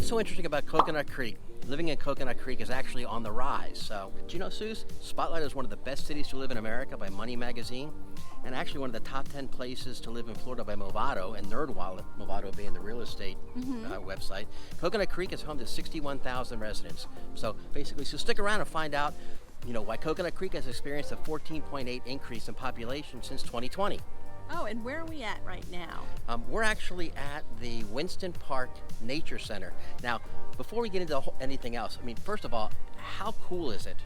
so interesting about Coconut Creek? Living in Coconut Creek is actually on the rise. So, do you know, Suze? Spotlight is one of the best cities to live in America by Money Magazine, and actually one of the top 10 places to live in Florida by Movado and NerdWallet, Movado being the real estate website. Coconut Creek is home to 61,000 residents. So basically, so stick around and find out, why Coconut Creek has experienced a 14.8 increase in population since 2020. Oh, and where are we at right now? We're actually at the Winston Park Nature Center. Now, before we get into anything else, first of all, how cool is it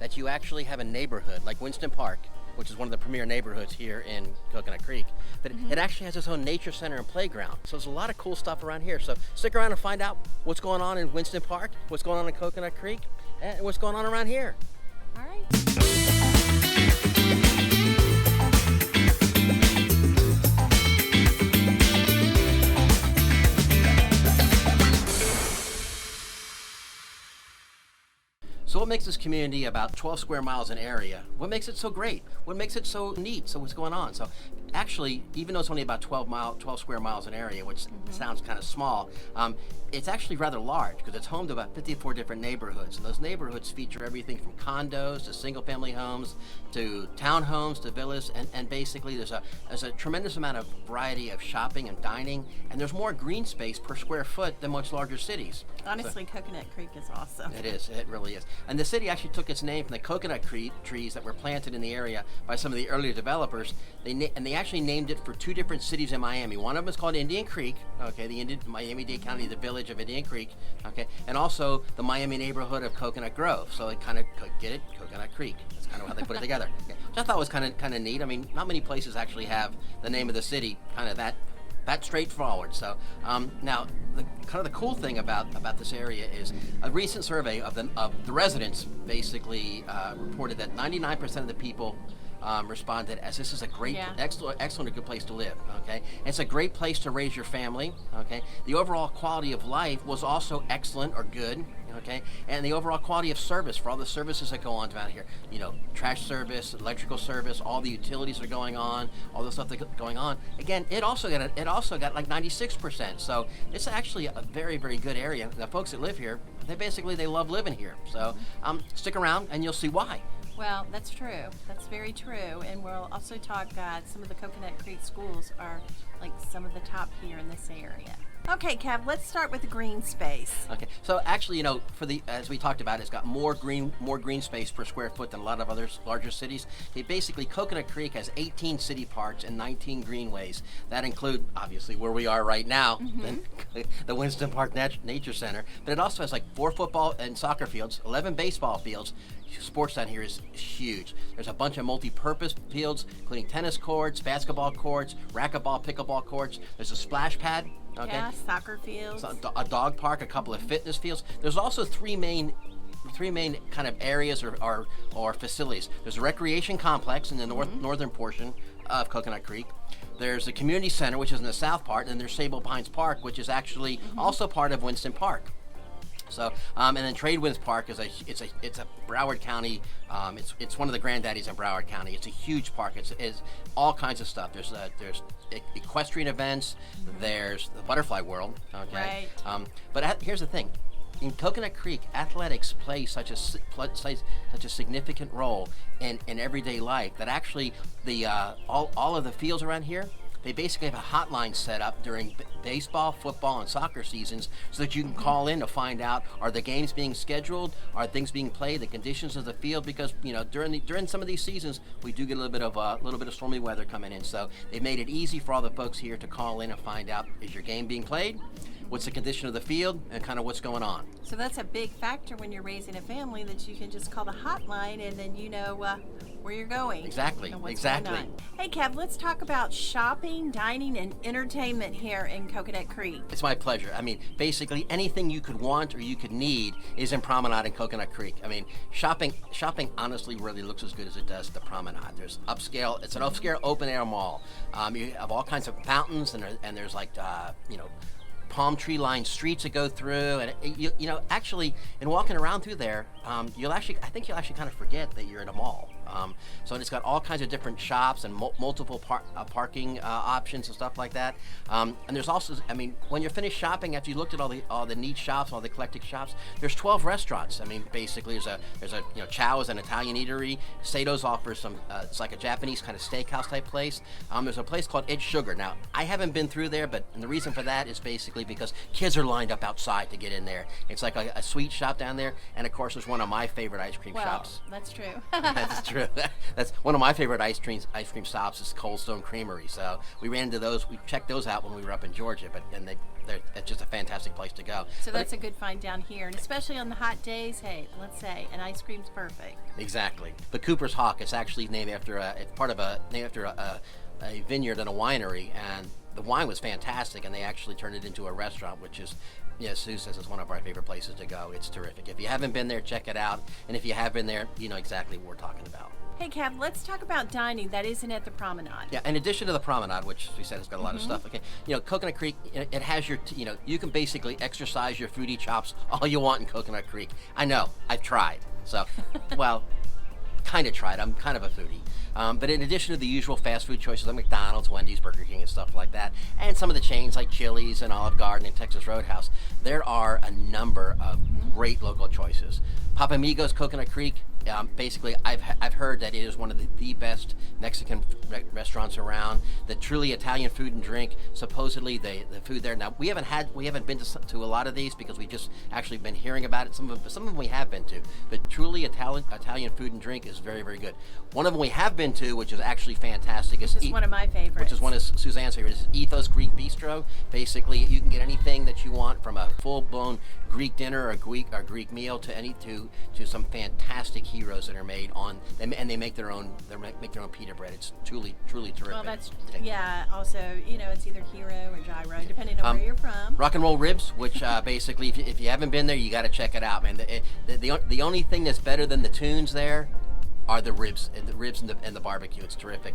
that you actually have a neighborhood like Winston Park, which is one of the premier neighborhoods here in Coconut Creek, but it actually has its own nature center and playground. So there's a lot of cool stuff around here. So stick around and find out what's going on in Winston Park, what's going on in Coconut Creek, and what's going on around here. All right. So what makes this community about 12 square miles in area? What makes it so great? What makes it so neat? So what's going on? So actually, even though it's only about 12 square miles in area, which sounds kind of small, it's actually rather large because it's home to about 54 different neighborhoods. And those neighborhoods feature everything from condos to single family homes to townhomes to villas. And basically there's a tremendous amount of variety of shopping and dining. And there's more green space per square foot than much larger cities. Honestly, Coconut Creek is awesome. It is. It really is. And the city actually took its name from the coconut trees that were planted in the area by some of the earlier developers. They actually named it for two different cities in Miami. One of them is called Indian Creek, the Miami-Dade County, the village of Indian Creek, and also the Miami neighborhood of Coconut Grove. So it kind of, get it? Coconut Creek. That's kind of how they put it together. Okay. Which I thought was kind of neat. Not many places actually have the name of the city kind of that straightforward. So now the cool thing about this area is a recent survey of the residents basically reported that 99% of the people responded as this is a great, excellent, good place to live. And it's a great place to raise your family. The overall quality of life was also excellent or good. And the overall quality of service for all the services that go on around here, trash service, electrical service, all the utilities that are going on, all the stuff that's going on. Again, it also got like 96%. So it's actually a very, very good area. The folks that live here, they love living here. So stick around and you'll see why. Well, that's true. That's very true. And we'll also talk, some of the Coconut Creek schools are like some of the top here in this area. Okay, Kev, let's start with the green space. Okay, so actually, as we talked about, it's got more green space per square foot than a lot of other larger cities. Basically, Coconut Creek has 18 city parks and 19 greenways. That include, obviously, where we are right now, the Winston Park Nature Center. But it also has like 4 football and soccer fields, 11 baseball fields. Sports down here is huge. There's a bunch of multi-purpose fields, including tennis courts, basketball courts, racquetball, pickleball courts. There's a splash pad. Yeah, soccer fields. A dog park, a couple of fitness fields. There's also three main kind of areas or facilities. There's a recreation complex in the northern portion of Coconut Creek. There's a community center, which is in the south part, and there's Sable Pines Park, which is actually also part of Winston Park. So, and then Tradewinds Park is it's a Broward County. It's one of the granddaddies in Broward County. It's a huge park. It's all kinds of stuff. There's equestrian events. There's the Butterfly World. Right. But here's the thing. In Coconut Creek, athletics play such a significant role in everyday life that actually all of the fields around here, they basically have a hotline set up during baseball, football, and soccer seasons so that you can call in to find out, are the games being scheduled, are things being played, the conditions of the field, because during some of these seasons we do get a little bit of stormy weather coming in. So they made it easy for all the folks here to call in and find out, is your game being played? What's the condition of the field and kind of what's going on. So that's a big factor when you're raising a family, that you can just call the hotline and then where you're going. Exactly. Hey, Kev, let's talk about shopping, dining, and entertainment here in Coconut Creek. It's my pleasure. Basically anything you could want or you could need is in Promenade in Coconut Creek. Shopping honestly really looks as good as it does at the Promenade. There's upscale. It's an upscale open air mall. You have all kinds of fountains and there's like palm tree lined streets that go through, and actually in walking around through there, I think you'll actually kind of forget that you're in a mall. So it's got all kinds of different shops and multiple parking options and stuff like that. And there's also, I mean, when you're finished shopping, after you looked at all the neat shops, all the eclectic shops, there's 12 restaurants. I mean, basically, there's a Chow is an Italian eatery. Sato's offers some, it's like a Japanese kind of steakhouse type place. There's a place called Ed Sugar. Now, I haven't been through there, but the reason for that is basically because kids are lined up outside to get in there. It's like a sweet shop down there, and of course, there's one of my favorite ice cream shops. That's true. That's true. That's one of my favorite ice cream stops is Cold Stone Creamery. So we ran into those. We checked those out when we were up in Georgia, but then it's just a fantastic place to go. So that's a good find down here, and especially on the hot days. Hey, let's say an ice cream's perfect. Exactly. But Cooper's Hawk is actually named after a vineyard and a winery, and the wine was fantastic, and they actually turned it into a restaurant, which is, Sue says it's one of our favorite places to go. It's terrific. If you haven't been there, check it out, and if you have been there, you know exactly what we're talking about. Hey, Cav, let's talk about dining that isn't at the promenade. Yeah, in addition to the promenade, which we said has got a lot of stuff, okay, Coconut Creek, it has your, you can basically exercise your foodie chops all you want in Coconut Creek. I know, I've tried. So, well, kind of tried. I'm kind of a foodie. But in addition to the usual fast food choices like McDonald's, Wendy's, Burger King, and stuff like that, and some of the chains like Chili's and Olive Garden and Texas Roadhouse, there are a number of great local choices. Papamigo's Coconut Creek, basically, I've heard that it is one of the best Mexican restaurants around. The truly Italian food and drink. Supposedly, the food there. Now we haven't been to a lot of these because we just actually been hearing about it. Some of them we have been to, but truly Italian food and drink is very, very good. One of them we have been to, which is actually fantastic, is one of my favorites. Which is one of Suzanne's favorites. Is Ethos Greek Bistro. Basically, you can get anything that you want, from a full-blown Greek dinner or Greek meal to some fantastic heroes that are made on them, and they make their own pita bread. It's truly terrific. Well, that's also, it's either hero or gyro, depending on where you're from. Rock and Roll Ribs, which basically, if you haven't been there, you got to check it out, man. The only thing that's better than the tunes there are the ribs and the barbecue. It's terrific.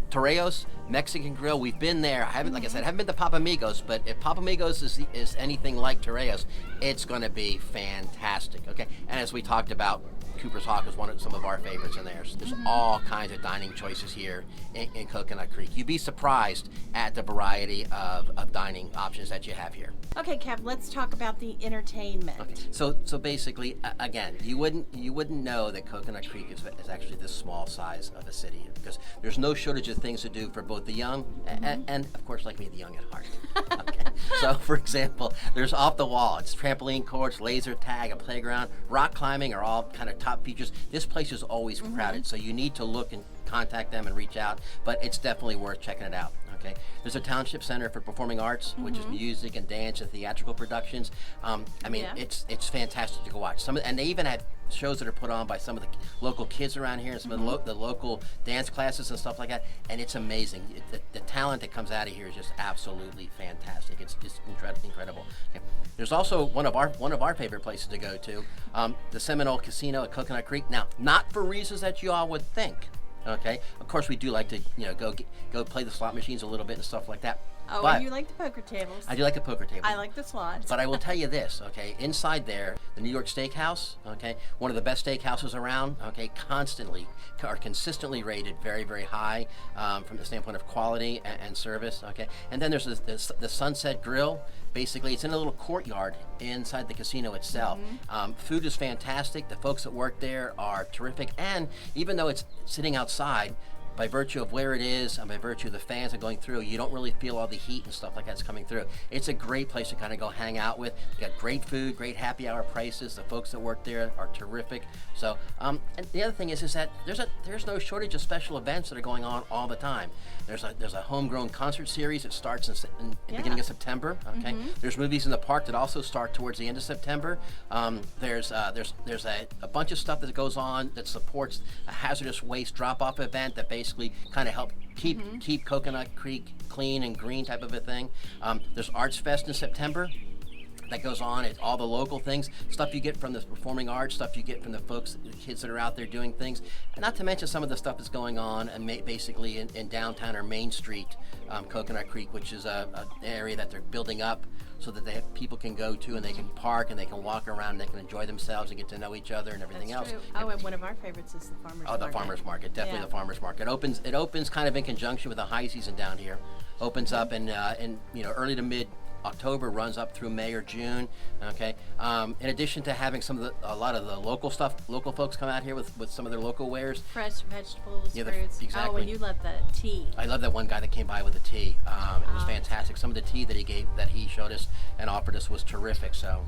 Torreos Mexican Grill. We've been there. I haven't been to Papamigos, but if Papamigos is anything like Torreos, it's going to be fantastic. Okay, and as we talked about, Cooper's Hawk is some of our favorites in there. So there's all kinds of dining choices here in Coconut Creek. You'd be surprised at the variety of dining options that you have here. Okay, Kev, let's talk about the entertainment. Okay. So basically, again, you wouldn't know that Coconut Creek is actually this small size of a city, because there's no shortage of things to do for both the young and of course, like me, the young at heart. Okay. So, for example, there's off the wall. It's trampoline courts, laser tag, a playground, rock climbing are all kind of top features. This place is always crowded, so you need to look and contact them and reach out, but it's definitely worth checking it out. Okay. There's a Township Center for Performing Arts, which is music and dance and theatrical productions. It's fantastic to go watch. And they even had shows that are put on by some of the local kids around here and some of the local dance classes and stuff like that. And it's amazing. The talent that comes out of here is just absolutely fantastic. It's just incredible. Okay. There's also one of our favorite places to go to, the Seminole Casino at Coconut Creek. Now, not for reasons that you all would think. Okay. Of course, we do like to go play the slot machines a little bit and stuff like that. Oh, but and you like the poker tables. I do like the poker tables. I like the slots. But I will tell you this, okay? Inside there, the New York Steakhouse, okay, one of the best steakhouses around, okay, consistently rated very, very high from the standpoint of quality and service, okay? And then there's the Sunset Grill. Basically, it's in a little courtyard inside the casino itself. Food is fantastic. The folks that work there are terrific. And even though it's sitting outside, by virtue of where it is and by virtue of the fans that are going through, you don't really feel all the heat and stuff like that's coming through. It's a great place to kind of go hang out with. You got great food, great happy hour prices. The folks that work there are terrific. So, and the other thing is that there's no shortage of special events that are going on all the time. There's a homegrown concert series that starts in the beginning of September. Okay, there's movies in the park that also start towards the end of September. There's a bunch of stuff that goes on that supports a hazardous waste drop-off event that basically kind of help keep Coconut Creek clean and green type of a thing. There's Arts Fest in September. that goes on. It's all the local things, stuff you get from the performing arts, stuff you get from the folks, the kids that are out there doing things, and not to mention some of the stuff that's going on and basically in downtown or Main Street, Coconut Creek, which is an area that they're building up so that people can go to and they can park and they can walk around and they can enjoy themselves and get to know each other and everything That's else. true. Oh, and one of our favorites is the farmers market. Oh, the farmers market, definitely Yeah. the farmers market. It opens kind of in conjunction with the high season down here. Opens up in early to mid October, runs up through May or June. Okay. In addition to having a lot of the local folks come out here with some of their local wares. Fresh vegetables, Yeah, fruits. exactly. Oh, and you love the tea. I love that one guy that came by with the tea. It was fantastic. Some of the tea that he showed us and offered us was terrific. So,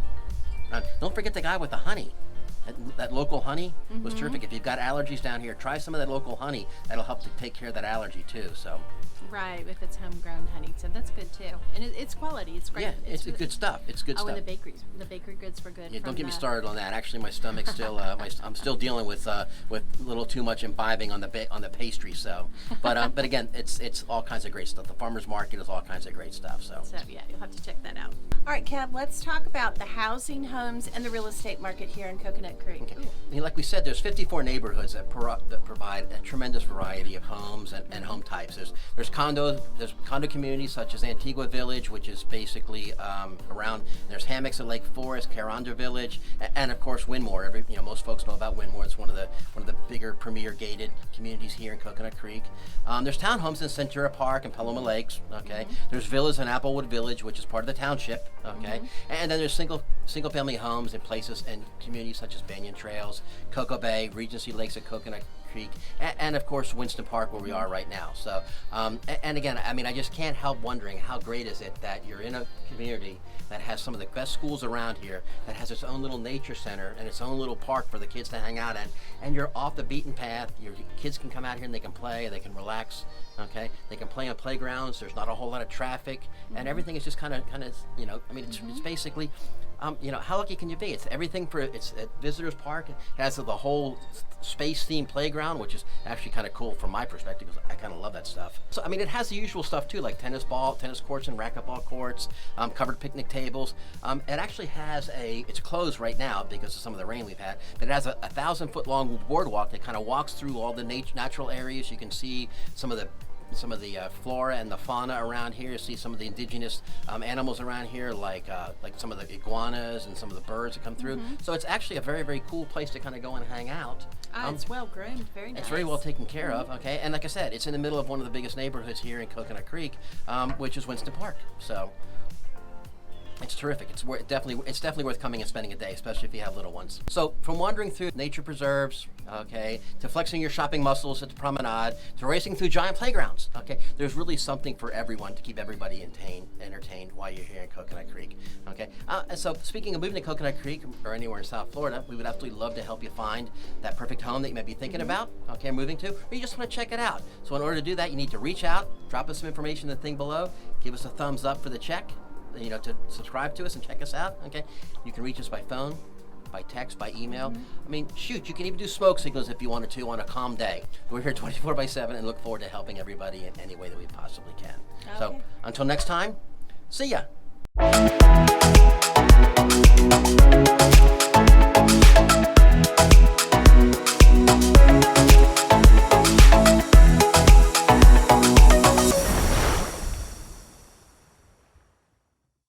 don't forget the guy with the honey. That local honey was terrific. If you've got allergies down here, try some of that local honey. That'll help to take care of that allergy too. So. Right, if it's homegrown honey, so that's good too, and it's quality. It's great. Yeah, it's good stuff. It's good stuff. Oh, and the bakery goods were good. Yeah, don't get me started on that. Actually, my stomach's still. I'm still dealing with a little too much imbibing on the pastry. So, but again, it's all kinds of great stuff. The farmers market is all kinds of great stuff. So yeah, you'll have to check that out. All right, Kev, let's talk about the housing, homes, and the real estate market here in Coconut Creek. Okay. I mean, like we said, there's 54 neighborhoods that provide a tremendous variety of homes and home types. There's condo communities such as Antigua Village, which is basically around. There's hammocks at Lake Forest, Caronder Village, and of course Winmore. Most folks know about Winmore. It's one of the bigger premier gated communities here in Coconut Creek. There's townhomes in Centura Park and Paloma Lakes. Okay. There's villas in Applewood Village, which is part of the township. Okay. And then there's single family homes in places and communities such as Banyan Trails, Cocoa Bay, Regency Lakes at Coconut Creek, and of course Winston Park, where we are right now. So, and again, I mean, I just can't help wondering how great is it that you're in a community that has some of the best schools around here, that has its own little nature center and its own little park for the kids to hang out in, and you're off the beaten path. Your kids can come out here and they can play, they can relax. Okay, they can play on playgrounds. There's not a whole lot of traffic, and everything is just kind of, I mean, it's basically. How lucky can you be? It's everything it's at Visitors Park. It has the whole space-themed playground, which is actually kind of cool from my perspective because I kind of love that stuff. So, I mean, it has the usual stuff too, like tennis courts and racquetball courts, covered picnic tables. It actually has it's closed right now because of some of the rain we've had, but it has a 1,000-foot-long boardwalk that kind of walks through all the natural areas. You can see some of the flora and the fauna around here. You see some of the indigenous animals around here, like some of the iguanas and some of the birds that come through. So it's actually a very, very cool place to kind of go and hang out. It's well groomed, very nice. It's very well taken care of. Okay, and like I said, it's in the middle of one of the biggest neighborhoods here in Coconut Creek, which is Winston Park. So. It's terrific. It's definitely worth coming and spending a day, especially if you have little ones. So from wandering through nature preserves, okay, to flexing your shopping muscles at the promenade, to racing through giant playgrounds, okay, there's really something for everyone to keep everybody entertained while you're here in Coconut Creek, okay. And so speaking of moving to Coconut Creek or anywhere in South Florida, we would absolutely love to help you find that perfect home that you may be thinking about, okay, moving to, or you just want to check it out. So in order to do that, you need to reach out, drop us some information in the thing below, give us a thumbs up for the check. To subscribe to us and check us out, okay? You can reach us by phone, by text, by email. I mean, shoot, you can even do smoke signals if you wanted to on a calm day. We're here 24/7 and look forward to helping everybody in any way that we possibly can. Okay. So, until next time, see ya.